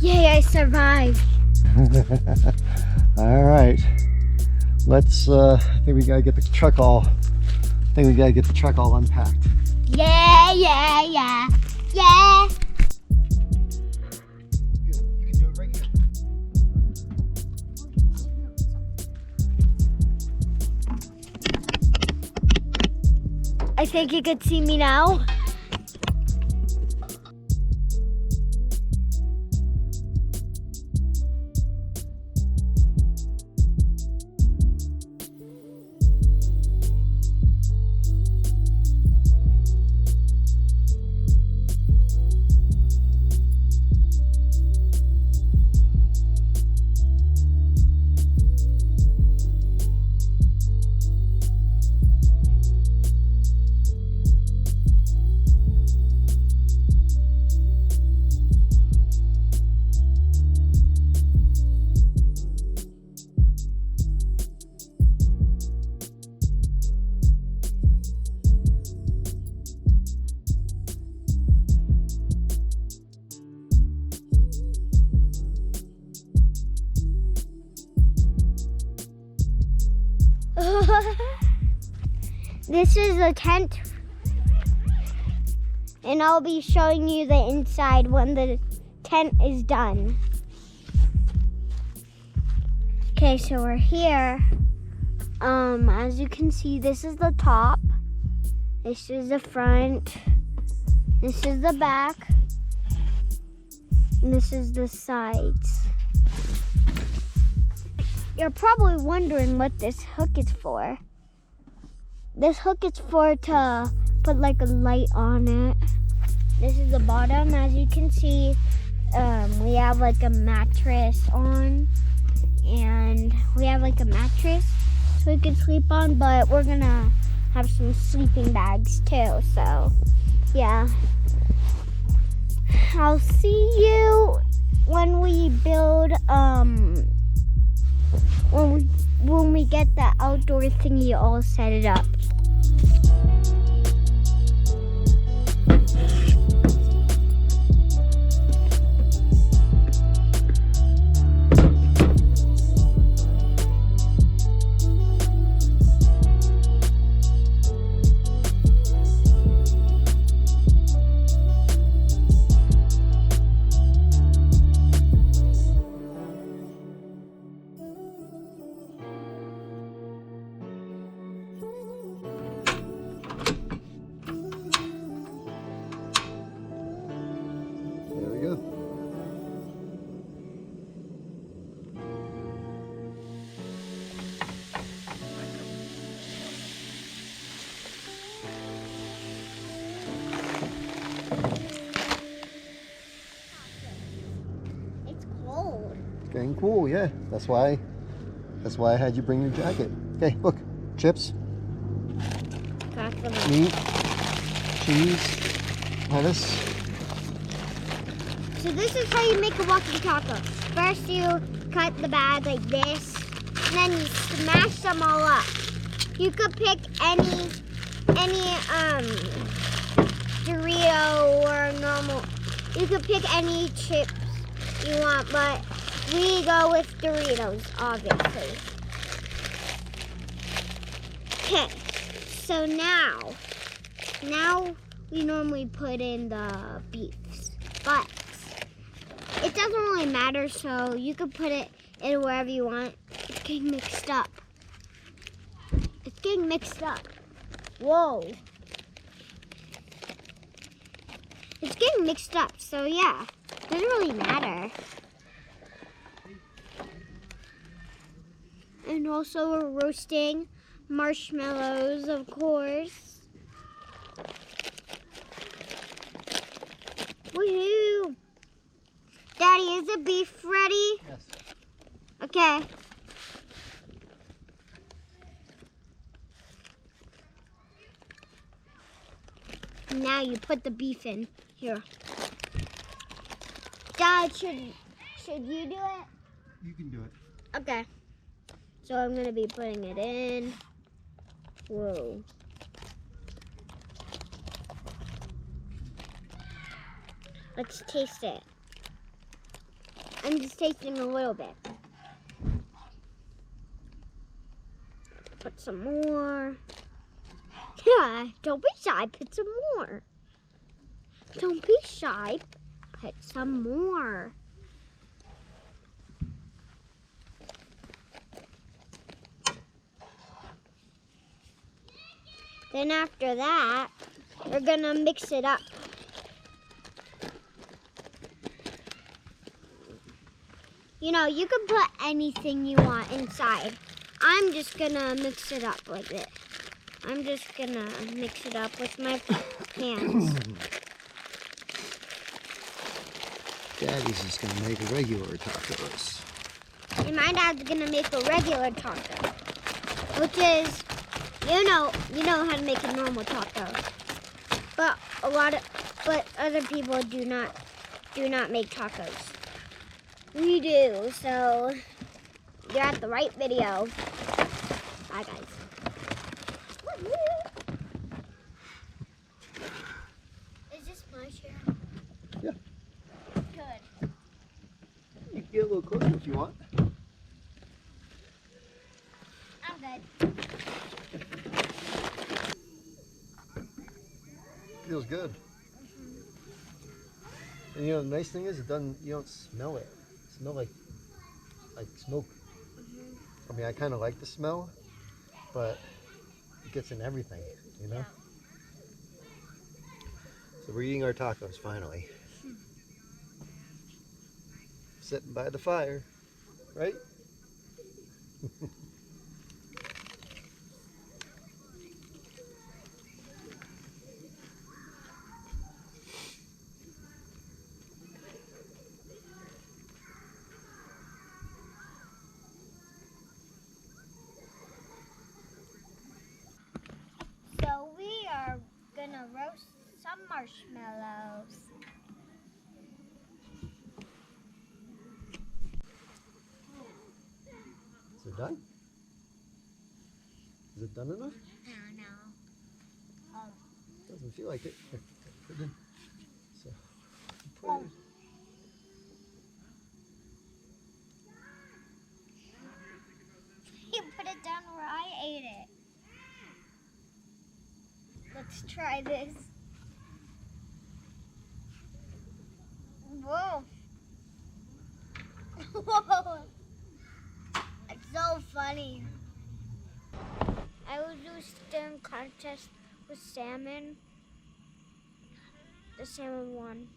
Yay, I survived. All right. Let's, I think we gotta get the truck all unpacked. Yeah. Yeah. Good. You can do it right here. I think you could see me now. This is the tent, and I'll be showing you the inside when the tent is done. Okay, so we're here. As you can see, this is the top, this is the front, this is the back, and this is the sides. You're probably wondering what this hook is for. This hook is for to put like a light on it. This is the bottom. As you can see, we have like a mattress on, and we have like a mattress so we can sleep on, but we're gonna have some sleeping bags too, so yeah. I'll see you when we build, when we get the outdoor thingy all set it up. There we go. It's cold. It's getting cool, yeah. That's why I had you bring your jacket. Okay, look. Chips, meat, cheese, lettuce. So this is how you make a walking taco. First you cut the bag like this, and then you smash them all up. You could pick any Dorito or normal. You could pick any chips you want, but we go with Doritos, obviously. Okay, so now we normally put in the beefs, but it doesn't really matter, so you can put it in wherever you want. It's getting mixed up. It's getting mixed up. Whoa. It's getting mixed up, so yeah, it doesn't really matter. And also we're roasting marshmallows, of course. Woohoo! Daddy, is the beef ready? Yes. Okay. Now you put the beef in here. Dad, should you do it? You can do it. Okay. So I'm gonna be putting it in. Whoa. Let's taste it. I'm just tasting a little bit. Put some more. Yeah, don't be shy, put some more. Don't be shy, put some more. Then after that, we're gonna mix it up. You know, you can put anything you want inside. I'm just gonna mix it up like this. I'm just gonna mix it up with my hands. Daddy's just gonna make regular tacos. And my dad's gonna make a regular taco, which is, you know how to make a normal taco. But other people do not make tacos. We do, so you're at the right video. Bye, guys. Is this my chair? Yeah. Good. You can get a little closer if you want. I'm good. Feels good. And you know the nice thing is you don't smell it. It smells like smoke. I mean, I kind of like the smell, but it gets in everything, you know? So we're eating our tacos finally. Sitting by the fire, right? So we are gonna roast some marshmallows. Is it done? Is it done enough? I don't know. Doesn't feel like it. Here, put it in. So, put it in. You put it down where I ate it. Let's try this. Whoa. Whoa. It's so funny. I will do a STEM contest with salmon. The salmon won.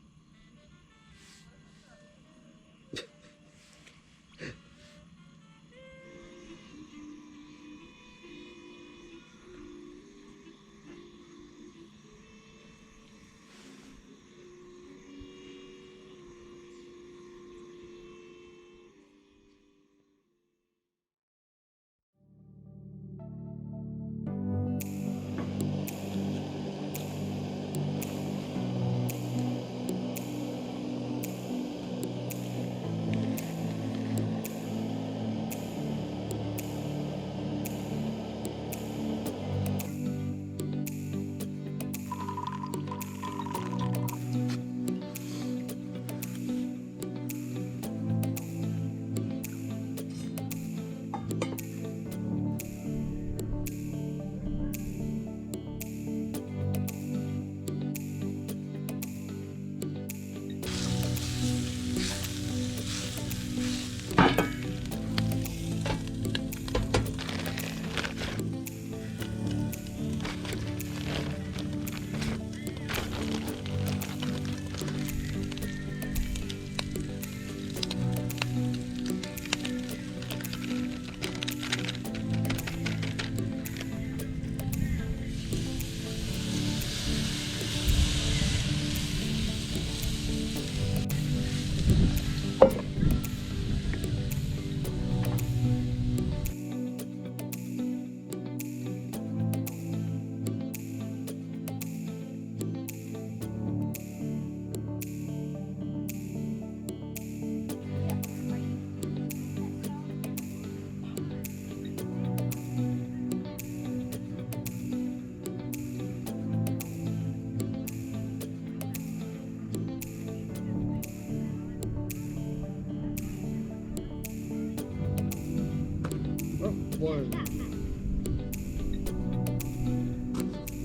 one.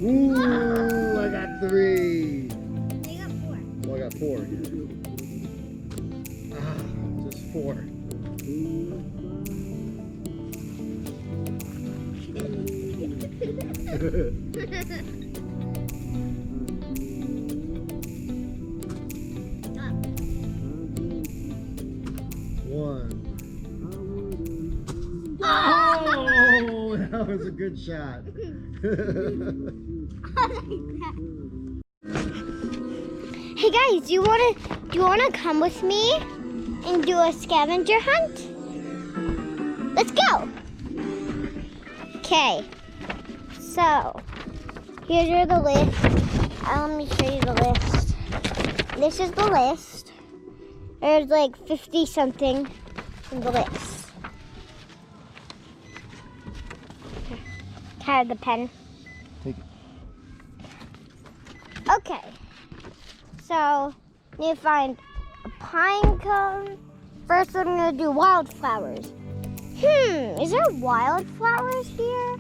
Ooh, I got 3. You got 4. Well, I got 4. Ah, just 4. One. Oh, that was a good shot. Hey guys, do you wanna come with me and do a scavenger hunt? Let's go. Okay. So here's the list. Let me show you the list. This is the list. There's like 50 something in the list. Have the pen. Take it. Okay. So, need to find a pine cone. First, I'm gonna do wildflowers. Is there wildflowers here?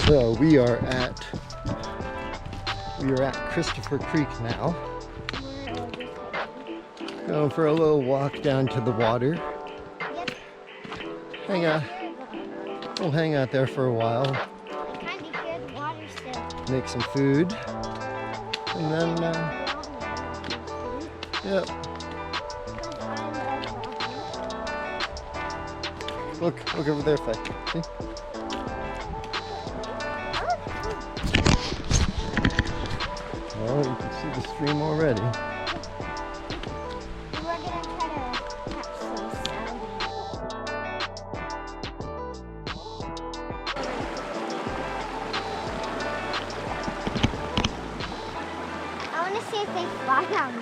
So we are at Christopher Creek now. Going for a little walk down to the water. Yep. We'll hang out there for a while. Kind of hear the water still. Make some food. And then, yep. Look over there, Faye. See? Well, you can see the stream already. We're gonna try to catch some sound. I want to see if they fly on me.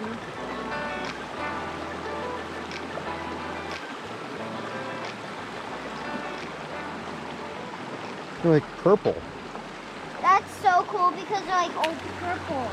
They're like purple. That's so cool because they're like all purple.